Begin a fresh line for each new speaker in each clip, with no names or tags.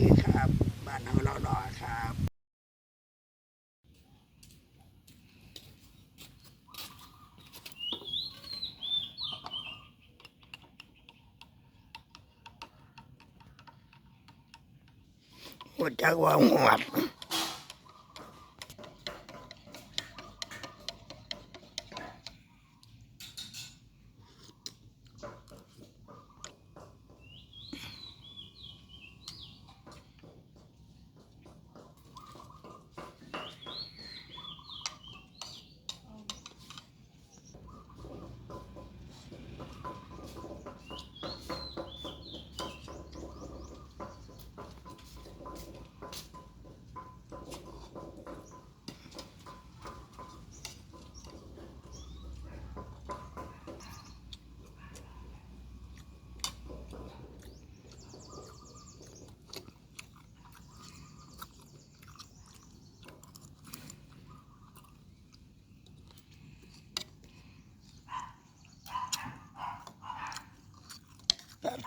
ดีครับบ้านเฮาเหลาครับหัวจักว่าหวด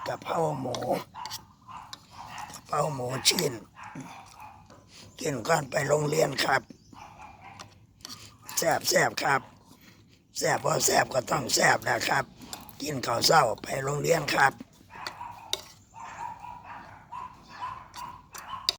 กะเพราหมูชิ้นกินก่อนไปโรงเรียนครับแซ่บครับแซ่บพอแซ่บก็ต้องแซ่บนะครับกินข้าวเช้าไปโรงเรียนครับ